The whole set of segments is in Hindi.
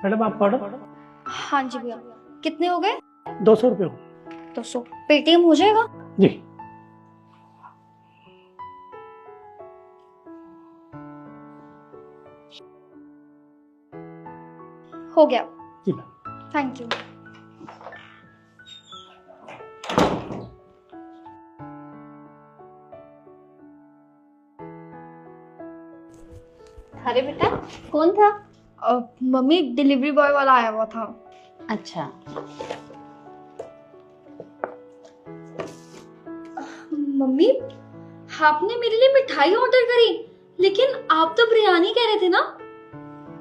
मैडम आपका ऑर्डर। हाँ जी भैया, कितने हो गए? 200 रुपये हो। 200 पेटीएम हो जाएगा? जी। हो गया। जी मैम। Thank you. अरे बेटा, कौन था? मम्मी, डिलीवरी बॉय वाला आया हुआ था। अच्छा, मम्मी, आपने मेरे लिए मिठाई ऑर्डर करी, लेकिन आप तो बिरयानी कह रहे थे ना?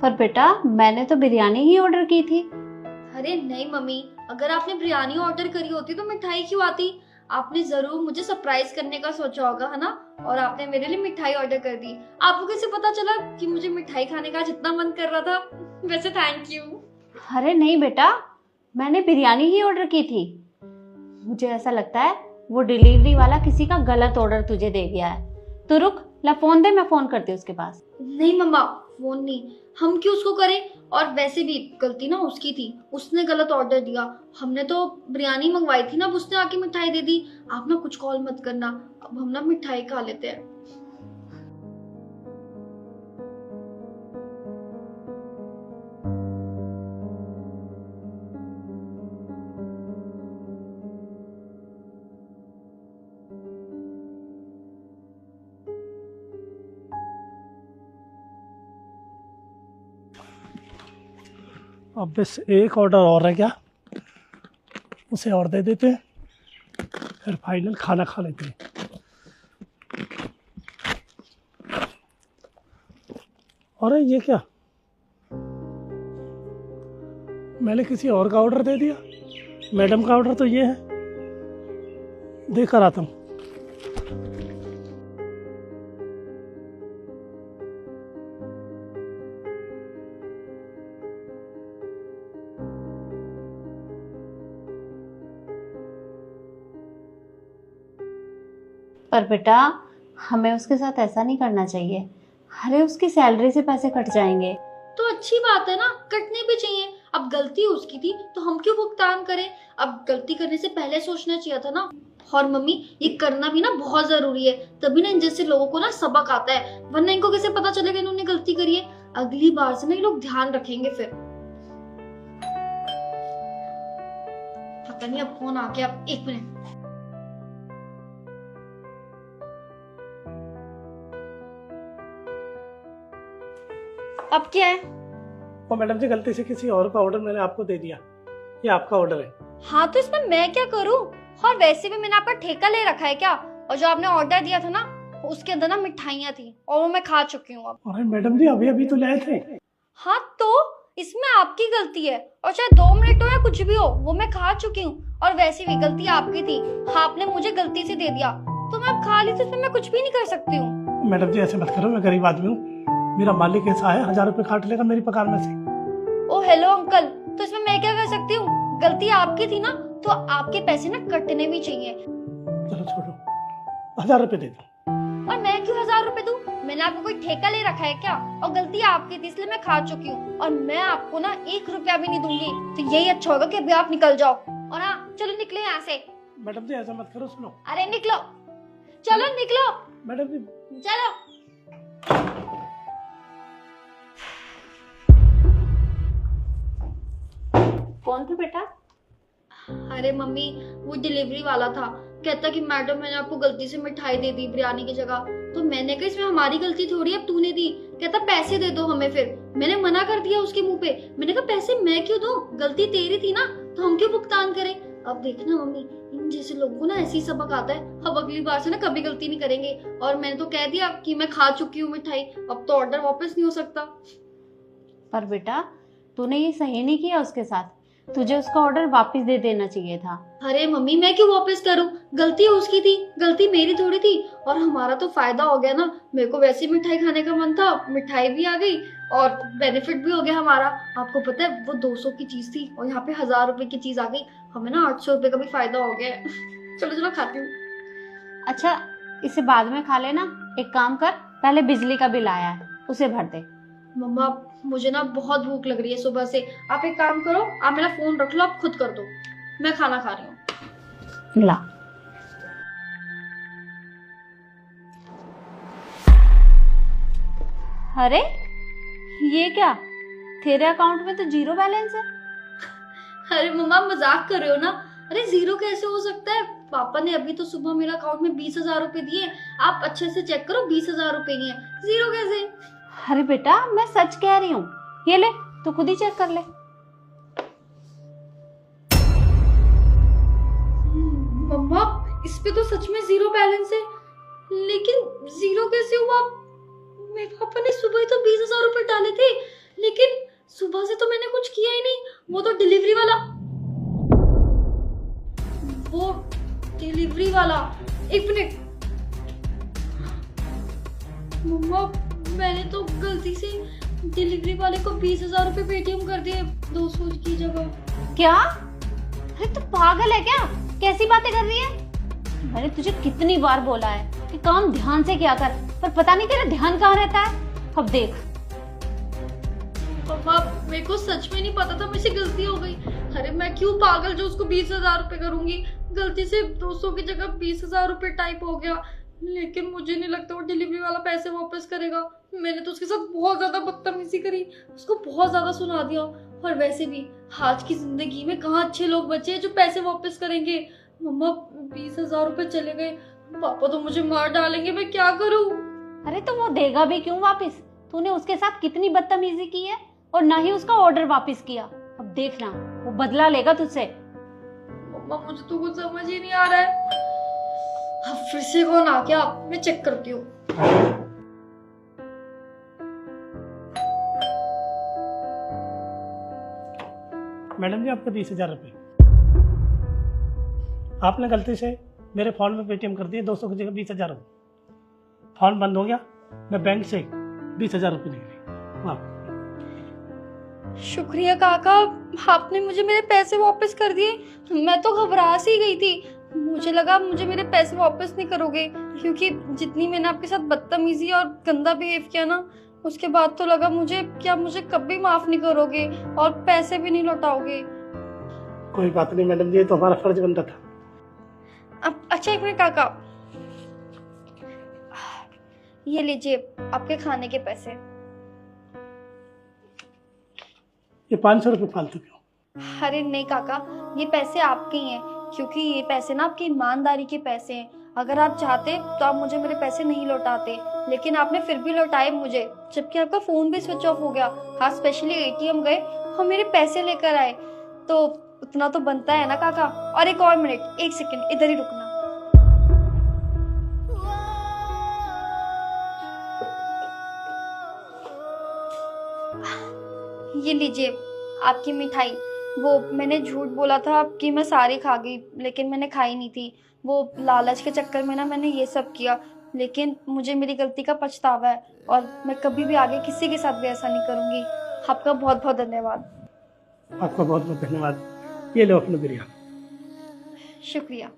पर बेटा मैंने तो बिरयानी ही ऑर्डर की थी। अरे नहीं मम्मी, अगर आपने बिरयानी ऑर्डर करी होती तो मिठाई क्यों आती? आपने जरूर मुझे सरप्राइज करने का सोचा होगा, है ना? और आपने मेरे लिए मिठाई ऑर्डर कर दी। आपको कैसे पता चला कि मुझे मिठाई खाने का जितना मन कर रहा था? वैसे थैंक यू। अरे नहीं बेटा, मैंने बिरयानी ही ऑर्डर की थी। मुझे ऐसा लगता है वो डिलीवरी वाला किसी का गलत ऑर्डर तुझे दे गया है। तू रुक, ला फोन दे, मैं फोन करती हूँ उसके पास। नहीं मम्मा, फोन नहीं, हम क्यों उसको करें? और वैसे भी गलती ना उसकी थी, उसने गलत ऑर्डर दिया। हमने तो बिरयानी मंगवाई थी ना, अब उसने आके मिठाई दे दी। आप ना कुछ कॉल मत करना, अब हम ना मिठाई खा लेते हैं। अब बस एक ऑर्डर और है क्या, उसे और दे देते हैं, फिर फाइनल खाना खा लेते हैं। अरे ये क्या, मैंने किसी और का ऑर्डर दे दिया। मैडम का ऑर्डर तो ये है, देकर आता हूँ। पर बेटा हमें उसके साथ ऐसा नहीं करना चाहिए। अरे उसकी सैलरी से पैसे कट जाएंगे। तो अच्छी बात है ना, कटने भी चाहिए। अब गलती उसकी थी तो हम क्यों भुगतान करें? अब गलती करने से पहले सोचना चाहिए था ना। और मम्मी, ये करना भी ना बहुत जरूरी है, तभी ना इन जैसे लोगों को ना सबक आता है, वरना इनको कैसे पता चलेगा इन्होंने गलती करी है? अगली बार से ना ये लोग ध्यान रखेंगे फिर। पता नहीं, अब फोन आ गया, अब 1 मिनट। अब क्या है? और मैडम जी, गलती से किसी और का ऑर्डर मैंने आपको दे दिया, ये आपका ऑर्डर है। हाँ तो इसमें मैं क्या करूँ? और वैसे भी मैंने आपका ठेका ले रखा है क्या? और जो आपने ऑर्डर दिया था ना, उसके अंदर ना मिठाइयाँ थी और वो मैं खा चुकी हूँ अब। अरे मैडम जी, अभी अभी तो लाए थे। हाँ तो इसमें आपकी गलती है, और चाहे 2 मिनट हो या कुछ भी हो, वो मैं खा चुकी हूँ। और वैसे भी गलती आपकी थी, आपने मुझे गलती से दे दिया, तो मैं अब खा ली, तो इसमें मैं कुछ भी नहीं कर सकती हूँ। मैडम जी ऐसे मत करो, मैं गरीब आदमी हूँ, मेरा मालिक ऐसा है 1000 रुपये काट लेगा मेरी पगार में से। ओ हेलो अंकल, तो इसमें मैं क्या कर सकती हूँ? गलती आपकी थी ना, तो आपके पैसे ना कटने भी चाहिए। चलो छोड़ो, 1000 रुपये दे दो। और मैं क्यों 1000 रुपए दूं? मैंने आपको कोई ठेका ले रखा है क्या? और गलती आपकी थी इसलिए मैं खा चुकी हूँ, और मैं आपको ना 1 रुपया भी नहीं दूंगी। तो यही अच्छा होगा कि अभी आप निकल जाओ। और हाँ, चलो निकले यहाँ से। मैडम जी ऐसा मत करो, सुनो। अरे निकलो, चलो निकलो, मैडम जी चलो। कौन था बेटा? अरे मम्मी, वो डिलीवरी वाला था, कहता कि मैडम मैंने आपको गलती से मिठाई दे दी बिरयानी की जगह। तो मैंने कहा इसमें हमारी गलती थोड़ी है, अब तूने दी। कहता पैसे दे दो हमें। फिर मैंने मना कर दिया उसके मुंह पे। मैंने कहा पैसे मैं क्यों दूं, गलती तेरी थी ना, तो हम क्यों भुगतान करें? अब देखना मम्मी, इन जैसे लोगों को ना ऐसे ही सबक आता है। अब अगली बार से ना कभी गलती नहीं करेंगे। और मैंने तो कह दिया कि मैं खा चुकी हूँ मिठाई, अब तो ऑर्डर वापस नहीं हो सकता। पर बेटा तूने ये सही नहीं किया उसके साथ, तुझे उसका ऑर्डर वापस दे देना चाहिए था। अरे मम्मी, मैं क्यों वापस करूं? गलती उसकी थी, गलती मेरी थोड़ी थी। और हमारा तो फायदा हो गया ना, मेरे को वैसे ही मिठाई खाने का मन था, मिठाई भी आ गई और बेनिफिट भी हो गया हमारा। आपको पता है वो 200 की चीज थी और यहाँ पे 1000 रुपए की चीज आ गई, हमें ना 800 रुपए का भी फायदा हो गया है। चलो चलो खाती हूँ। अच्छा इसे बाद में खा लेना। एक काम कर, पहले बिजली का बिल आया है उसे भर दे। मम्मा मुझे ना बहुत भूख लग रही है सुबह से। आप एक काम करो, आप मेरा फोन रख लो, आप खुद कर दो, मैं खाना खा रही हूँ। ला। अरे ये क्या, तेरे अकाउंट में तो 0 बैलेंस है। अरे मम्मा मजाक कर रहे हो ना? अरे 0 कैसे हो सकता है? पापा ने अभी तो सुबह मेरे अकाउंट में 20,000 रुपए दिए, आप अच्छे से चेक करो, 20,000 रुपए ही है, 0 कैसे? अरे बेटा मैं सच कह रही हूँ, ये ले तू खुद ही चेक कर ले। मम्मा इस पे तो सच में 0 बैलेंस है, लेकिन 0 कैसे हुआ? मेरे पापा ने सुबह ही तो 20,000 रुपए डाले थे, लेकिन सुबह से तो मैंने कुछ किया ही नहीं। वो डिलीवरी वाला, एक मिनट मम्मा, मैंने तो गलती से डिलीवरी वाले को 20,000 रुपए पेटीएम कर दिए 200 की जगह। क्या? अरे तू पागल है क्या, कैसी बातें कर रही है? मैंने तुझे कितनी बार बोला है कि काम ध्यान से किया कर, पर पता नहीं तेरा ध्यान कहाँ रहता है। अब देख पापा मेरे को सच में नहीं पता था, मुझसे गलती हो गई। अरे मैं क्यों पागल जो उसको 20,000 रुपए करूंगी, गलती से 200 की जगह 20,000 रुपए टाइप हो गया। लेकिन मुझे नहीं लगता वो डिलीवरी वाला पैसे वापस करेगा। मैंने तो उसके साथ बहुत ज्यादा बदतमीजी करी, उसको बहुत ज्यादा सुना दिया। और वैसे भी आज की जिंदगी में कहाँ अच्छे लोग बचे हैं जो पैसे वापस करेंगे। मम्मा 20,000 रुपए चले गए, पापा तो मुझे मार डालेंगे, मैं क्या करूं? अरे तो वो देगा भी क्यों वापस? तूने उसके साथ कितनी बदतमीजी की है और ना ही उसका ऑर्डर वापस किया। अब देखना वो बदला लेगा तुझसे। मम्मा मुझे तो कुछ समझ ही नहीं आ रहा है। अब फिर से कौन आ गया? मैं चेक करती हूँ। मैडम जी आपके 20,000 रुपये आपने गलती से मेरे फोन में पेटीएम कर दिए 200 की जगह 20,000 रुपये। फोन बंद हो गया, मैं बैंक से 20,000 रुपये निकले आप। शुक्रिया काका, आपने मुझे मेरे पैसे वापस कर दिए। मैं तो घबरा सी गई थी, मुझे लगा मुझे मेरे पैसे वापस नहीं करोगे, क्योंकि जितनी मैंने आपके साथ बदतमीजी और गंदा बिहेव किया ना, उसके बाद तो लगा मुझे क्या मुझे कभी माफ नहीं करोगे और पैसे भी नहीं लौटाओगे। कोई बात नहीं मैडम जी, ये तो हमारा फर्ज बनता था। अब अच्छा एक मिनट काका, ये लीजिए आपके खाने के पैसे। ये 500 रुपये फालतू क्यों? अरे नहीं काका, ये पैसे आपके ही हैं, क्योंकि ये पैसे ना आपकी ईमानदारी के पैसे हैं। अगर आप चाहते तो आप मुझे मेरे पैसे नहीं लौटाते, लेकिन आपने फिर भी लौटाए मुझे, जबकि आपका फोन भी स्विच ऑफ हो गया। हाँ स्पेशली एटीएम गए और मेरे पैसे लेकर आए, तो उतना तो बनता है ना काका। और एक और मिनट, एक सेकंड इधर ही रुकना। ये लीजिए आपकी मिठाई। वो मैंने झूठ बोला था कि मैं सारी खा गई, लेकिन मैंने खाई नहीं थी। वो लालच के चक्कर में ना मैंने ये सब किया, लेकिन मुझे मेरी गलती का पछतावा है और मैं कभी भी आगे किसी के साथ भी ऐसा नहीं करूँगी। आपका बहुत बहुत धन्यवाद। आपका बहुत बहुत धन्यवाद। ये लो अपना बिरयानी। शुक्रिया।